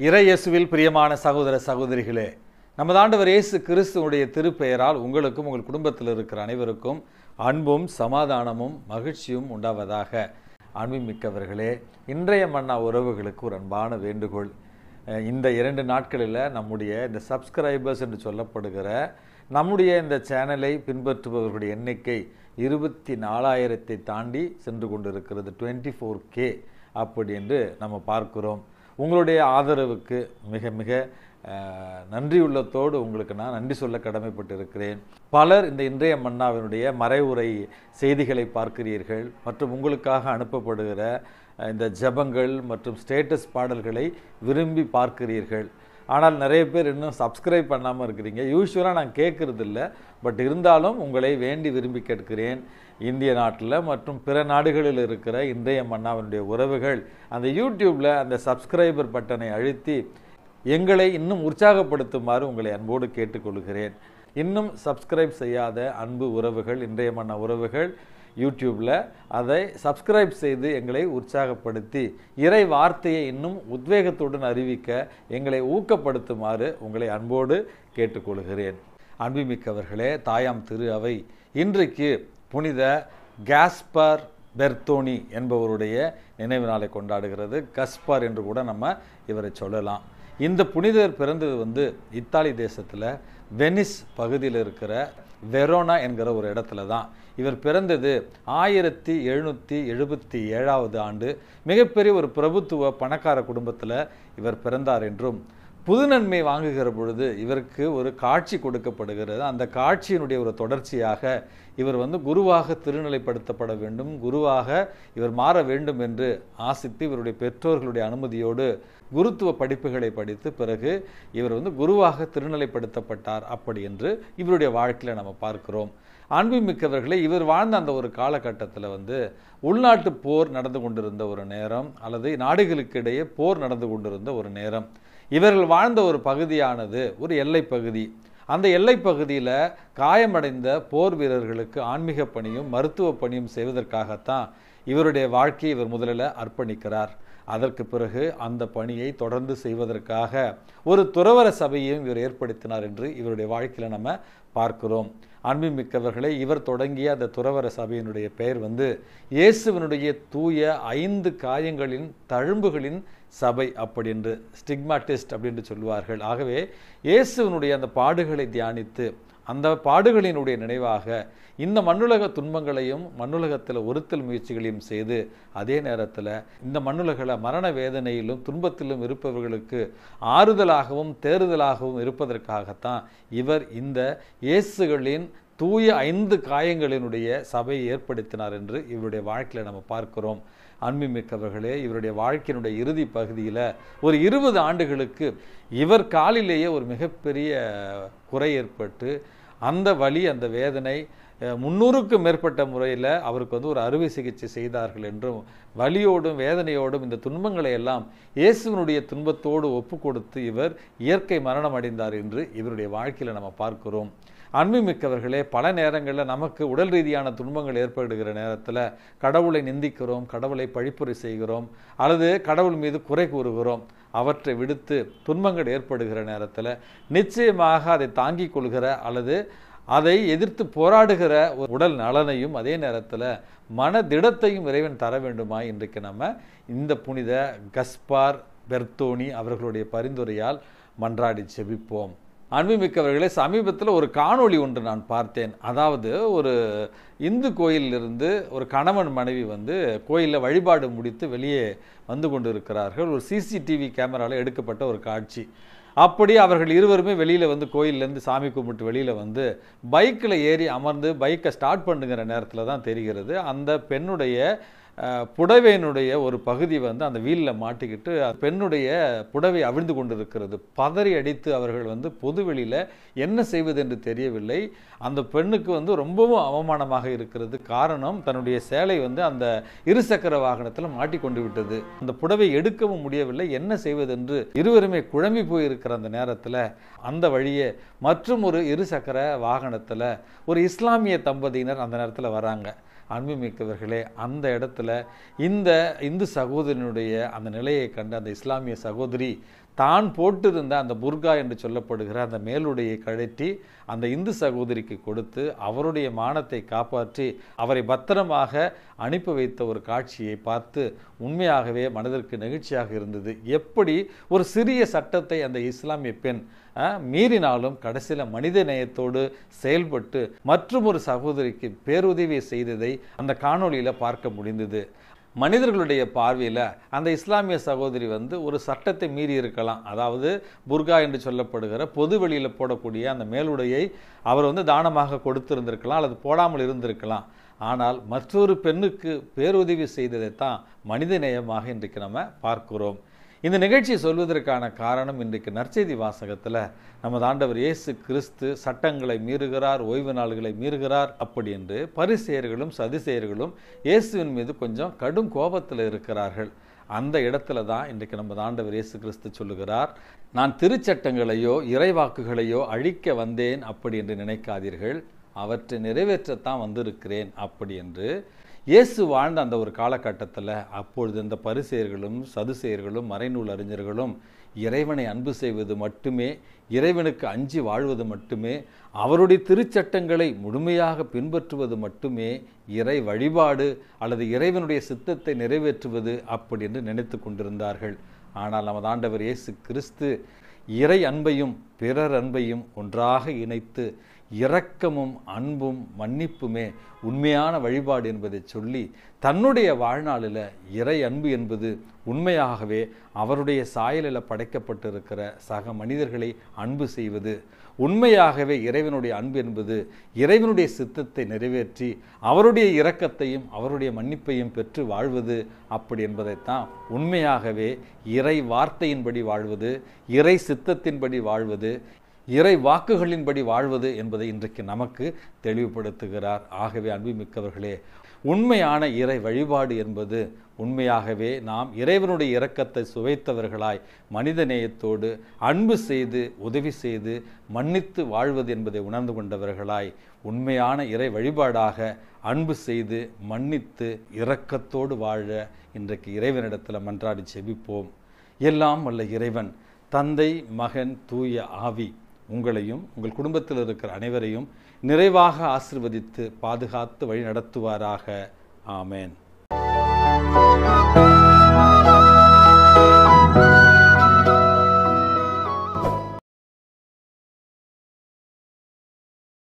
இறையேசுவில் பிரியமான சகோதர சகோதரிகளே, நமது ஆண்டவர் இயேசு கிறிஸ்துவுடைய திருப்பெயரால் உங்களுக்கும் உங்கள் குடும்பத்தில் இருக்கிற அனைவருக்கும் அன்பும் சமாதானமும் மகிழ்ச்சியும் உண்டாவதாக. அன்புமிக்கவர்களே, இன்றைய மன்னா உறவுகளுக்கு ஒரு அன்பான வேண்டுகோள். இந்த 2 நாட்களில் நம்முடைய இந்த சப்ஸ்கிரைபர்ஸ் என்று சொல்லப்படுகிற நம்முடைய இந்த சேனலை பின்பற்றுபவர்களுடைய எண்ணிக்கை 24,000 தாண்டி சென்று கொண்டிருக்கிறது. 24K அப்படி என்று நம்ம பார்க்கிறோம். உங்களுடைய ஆதரவுக்கு மிக மிக நன்றியுள்ளத்தோடு உங்களுக்கு நான் நன்றி சொல்ல கடமைப்பட்டிருக்கிறேன். பலர் இந்த இன்றைய மன்னாவினுடைய மறைவுரை செய்திகளை பார்க்கிறீர்கள் மற்றும் உங்களுக்காக அனுப்பப்படுகிற இந்த ஜெபங்கள் மற்றும் ஸ்டேட்டஸ் பாடல்களை விரும்பி பார்க்கிறீர்கள். ஆனால் நிறைய பேர் இன்னும் சப்ஸ்கிரைப் பண்ணாமல் இருக்கிறீங்க. யூஸ்வலாக நான் கேட்கறது இல்லை, பட் இருந்தாலும் உங்களை வேண்டி விரும்பி கேட்கிறேன். இந்திய நாட்டில் மற்றும் பிற நாடுகளில் இருக்கிற இன்றைய மன்னாவினுடைய உறவுகள் அந்த யூடியூப்பில் அந்த சப்ஸ்கிரைபர் பட்டனை அழுத்தி எங்களை இன்னும் உற்சாகப்படுத்துமாறு உங்களை அன்போடு கேட்டுக்கொள்கிறேன். இன்னும் சப்ஸ்கிரைப் செய்யாத அன்பு உறவுகள், இன்றைய மன்னா உறவுகள் யூடியூப்பில் அதை சப்ஸ்கிரைப் செய்து எங்களை உற்சாகப்படுத்தி இறை வார்த்தையை இன்னும் உத்வேகத்துடன் அறிவிக்க எங்களை ஊக்கப்படுத்துமாறு உங்களை அன்போடு கேட்டுக்கொள்கிறேன். அன்புமிக்கவர்களே, தாயாம் திரு அவை இன்றைக்கு புனித காஸ்பர் பெர்த்தோனி என்பவருடைய நினைவு நாளை கொண்டாடுகிறது. கஸ்பார் என்று கூட நம்ம இவரை சொல்லலாம். இந்த புனிதர் பிறந்தது இத்தாலி தேசத்தில் வெனிஸ் பகுதியில் இருக்கிற வெரோனா என்கிற ஒரு இடத்துல தான். இவர் பிறந்தது 1777 ஆண்டு. மிகப்பெரிய ஒரு பிரபுத்துவ பணக்கார குடும்பத்தில் இவர் பிறந்தார் என்றும், புது நன்மை வாங்குகிற பொழுது இவருக்கு ஒரு காட்சி கொடுக்கப்படுகிறது. அந்த காட்சியினுடைய ஒரு தொடர்ச்சியாக இவர் குருவாக திருநிலைப்படுத்தப்பட வேண்டும், குருவாக இவர் மாற வேண்டும் என்று ஆசித்து இவருடைய பெற்றோர்களுடைய அனுமதியோடு குருத்துவ படிப்புகளை படித்து பிறகு இவர் குருவாக திருநிலைப்படுத்தப்பட்டார். அப்படி என்று இவருடைய வாழ்க்கையில் நம்ம பார்க்கிறோம். அன்புமிக்கவர்களே, இவர் வாழ்ந்த அந்த ஒரு காலகட்டத்தில் உள்நாட்டு போர் நடந்து கொண்டிருந்த ஒரு நேரம், அல்லது நாடுகளுக்கு இடையே போர் நடந்து கொண்டிருந்த ஒரு நேரம். இவர்கள் வாழ்ந்த ஒரு பகுதியானது ஒரு எல்லை பகுதி. அந்த எல்லை பகுதியில் காயமடைந்த போர் வீரர்களுக்கு ஆன்மீக பணியும் மருத்துவ பணியும் செய்வதற்காகத்தான் இவருடைய வாழ்க்கையை இவர் முதலில் அர்ப்பணிக்கிறார். அதற்கு பிறகு அந்த பணியை தொடர்ந்து செய்வதற்காக ஒரு துறவற சபையையும் இவர் ஏற்படுத்தினார் என்று இவருடைய வாழ்க்கையில் நம்ம பார்க்கிறோம். அன்புமிக்கவர்களை, இவர் தொடங்கிய அந்த துறவற சபையினுடைய பெயர் இயேசுவினுடைய தூய 5 காயங்களின் தழும்புகளின் சபை அப்படி என்று, ஸ்டிக்மாட்டிஸ்ட் அப்படின்னு சொல்லுவார்கள். ஆகவே இயேசுவினுடைய அந்த பாடுகளை தியானித்து அந்த பாடுகளினுடைய நினைவாக இந்த மண்ணுலக துன்பங்களையும் மண்ணுலகத்தில் ஒருத்தல் முயற்சிகளையும் செய்து, அதே நேரத்தில் இந்த மண்ணுலகில் மரண வேதனையிலும் துன்பத்திலும் இருப்பவர்களுக்கு ஆறுதலாகவும் தேறுதலாகவும் இருப்பதற்காகத்தான் இவர் இந்த இயேசுகளின் தூய 5 காயங்களினுடைய சபையை ஏற்படுத்தினார் என்று இவருடைய வாழ்க்கையில் நம்ம பார்க்கிறோம். அன்புமிக்கவர்களே, இவருடைய வாழ்க்கையினுடைய இறுதி பகுதியில் ஒரு 20 ஆண்டுகளுக்கு இவர் காலிலேயே ஒரு மிகப்பெரிய குறை ஏற்பட்டு அந்த வலி அந்த வேதனை 300க்கும் மேற்பட்ட முறையில் அவருக்கு ஒரு அறுவை சிகிச்சை செய்தார்கள் என்றும், வலியோடும் வேதனையோடும் இந்த துன்பங்களை எல்லாம் இயேசுவினுடைய துன்பத்தோடு ஒப்பு கொடுத்து இவர் இயற்கை மரணம் அடைந்தார் என்று இவருடைய வாழ்க்கையில் நம்ம பார்க்கிறோம். அன்புமிக்கவர்களே, பல நேரங்களில் நமக்கு உடல் ரீதியான துன்பங்கள் ஏற்படுகிற நேரத்தில் கடவுளை நிந்திக்கிறோம், கடவுளை பழிப்புரை செய்கிறோம், அல்லது கடவுள் மீது குறை கூறுகிறோம். அவற்றை விடுத்து துன்பங்கள் ஏற்படுகிற நேரத்தில் நிச்சயமாக அதை தாங்கிக் கொள்கிற அல்லது அதை எதிர்த்து போராடுகிற ஒரு உடல் நலனையும் அதே நேரத்தில் மன திடத்தையும் இறைவன் தர வேண்டுமா? இன்றைக்கு நம்ம இந்த புனித கஸ்பார் பெர்த்தோனி அவர்களுடைய பரிந்துரையால் மன்றாடி செபிப்போம். அன்புமிக்கவர்களே, சமீபத்தில் ஒரு காணொளி ஒன்று நான் பார்த்தேன். அதாவது ஒரு இந்து கோயிலிருந்து ஒரு கணவன் மனைவி கோயிலில் வழிபாடு முடித்து வெளியே வந்து கொண்டு இருக்கிறார்கள். ஒரு சிசிடிவி கேமராவில் எடுக்கப்பட்ட ஒரு காட்சி. அப்படி அவர்கள் இருவருமே வெளியில் கோயிலேருந்து சாமி கும்பிட்டு வெளியில் பைக்கில் ஏறி அமர்ந்து பைக்கை ஸ்டார்ட் பண்ணுங்கிற நேரத்தில் தான் தெரிகிறது அந்த பெண்ணுடைய புடவையினுடைய ஒரு பகுதி அந்த வீலில் மாட்டிக்கிட்டு பெண்ணுடைய புடவை அவிழ்ந்து கொண்டிருக்கிறது. பதறி அடித்து அவர்கள் பொதுவெளியில் என்ன செய்வது என்று தெரியவில்லை. அந்த பெண்ணுக்கு ரொம்பவும் அவமானமாக இருக்கிறது. காரணம், தன்னுடைய சேலை அந்த இருசக்கர வாகனத்தில் மாட்டிக்கொண்டு விட்டது. அந்த புடவை எடுக்கவும் முடியவில்லை. என்ன செய்வது என்று இருவருமே குழம்பி போயிருக்கிற அந்த நேரத்தில் அந்த வழியே மற்றும் ஒரு இருசக்கர வாகனத்தில் ஒரு இஸ்லாமிய தம்பதியினர் அந்த நேரத்தில் வராங்க. அன்புமிக்கவர்களே, அந்த இடத்துல இந்த இந்து சகோதரனுடைய அந்த நிலையை கண்டு அந்த இஸ்லாமிய சகோதரி தான் போட்டிருந்த அந்த புர்கா என்று சொல்லப்படுகிற அந்த மேலுடையை கழற்றி அந்த இந்து சகோதரிக்கு கொடுத்து அவருடைய மானத்தை காப்பாற்றி அவரை பத்திரமாக அனுப்பி வைத்த ஒரு காட்சியை பார்த்து உண்மையாகவே மனதிற்கு நெகிழ்ச்சியாக இருந்தது. எப்படி ஒரு சிறிய சட்டத்தை அந்த இஸ்லாமிய பெண் மீறினாலும் கடைசியில் மனித நேயத்தோடு செயல்பட்டு மற்றும் ஒரு சகோதரிக்கு பேருதவி செய்ததை அந்த காணொளியில் பார்க்க முடிந்தது. மனிதர்களுடைய பார்வையில் அந்த இஸ்லாமிய சகோதரி ஒரு சட்டத்தை மீறி இருக்கலாம். அதாவது புர்கா என்று சொல்லப்படுகிற பொது வெளியில் போடக்கூடிய அந்த மேலுடையை அவர் தானமாக கொடுத்திருந்திருக்கலாம் அல்லது போடாமல் இருந்திருக்கலாம். ஆனால் மற்றொரு பெண்ணுக்கு பேருதவி செய்ததைத்தான் மனித நேயமாக இன்றைக்கு நம்ம பார்க்கிறோம். இந்த நிகழ்ச்சியை சொல்வதற்கான காரணம், இன்றைக்கு நற்செய்தி வாசகத்தில் நமது ஆண்டவர் இயேசு கிறிஸ்து சட்டங்களை மீறுகிறார், ஓய்வு நாள்களை மீறுகிறார் அப்படி என்று பரிசேயர்களும் சதுசேயர்களும் இயேசுவின் மீது கொஞ்சம் கடும் கோபத்தில் இருக்கிறார்கள். அந்த இடத்துல தான் இன்றைக்கு நமது ஆண்டவர் இயேசு கிறிஸ்து சொல்லுகிறார், நான் திருச்சட்டங்களையோ இறைவாக்குகளையோ அழிக்க வந்தேன் அப்படி என்று நினைக்காதீர்கள், அவற்றை நிறைவேற்றத்தான் வந்திருக்கிறேன் அப்படி என்று. இயேசு வாழ்ந்த அந்த ஒரு காலகட்டத்தில் அப்பொழுது இந்த பரிசேயர்களும் சதுசேயர்களும் மறைநூல் அறிஞர்களும் இறைவனை அன்பு செய்வது மட்டுமே, இறைவனுக்கு அஞ்சி வாழ்வது மட்டுமே, அவருடைய திருச்சட்டங்களை முழுமையாக பின்பற்றுவது மட்டுமே இறை வழிபாடு அல்லது இறைவனுடைய சித்தத்தை நிறைவேற்றுவது அப்படி என்று நினைத்து கொண்டிருந்தார்கள். ஆனால் நமது ஆண்டவர் இயேசு கிறிஸ்து இறை அன்பையும் பிறர் அன்பையும் ஒன்றாக இணைத்து இரக்கமும் அன்பும் மன்னிப்புமே உண்மையான வழிபாடு என்பதை சொல்லி தன்னுடைய வாழ்நாளில் இறை அன்பு என்பது உண்மையாகவே அவருடைய சாயலில் படைக்கப்பட்டிருக்கிற சக மனிதர்களை அன்பு செய்வது, உண்மையாகவே இறைவனுடைய அன்பு என்பது இறைவனுடைய சித்தத்தை நிறைவேற்றி அவருடைய இரக்கத்தையும் அவருடைய மன்னிப்பையும் பெற்று வாழ்வது அப்படி என்பதைத்தான் உண்மையாகவே இறை வார்த்தையின்படி வாழ்வது, இறை சித்தத்தின்படி வாழ்வது, இறை வாக்குகளின்படி வாழ்வது என்பதை இன்றைக்கு நமக்கு தெளிவுபடுத்துகிறார். ஆகவே அன்புமிக்கவர்களே, உண்மையான இறை வழிபாடு என்பது உண்மையாகவே நாம் இறைவனுடைய இரக்கத்தை சுவைத்தவர்களாய் மனித நேயத்தோடு அன்பு செய்து உதவி செய்து மன்னித்து வாழ்வது என்பதை உணர்ந்து கொண்டவர்களாய் உண்மையான இறை வழிபாடாக அன்பு செய்து மன்னித்து இரக்கத்தோடு வாழ இன்றைக்கு இறைவனிடத்தில் மன்றாடி செபிப்போம். எல்லாம் வல்ல இறைவன் தந்தை, மகன், தூய ஆவி உங்களையும் உங்கள் குடும்பத்தில் இருக்கிற அனைவரையும் நிறைவாக ஆசீர்வதித்து பாதுகாத்து வழி நடத்துவாராக. ஆமேன்.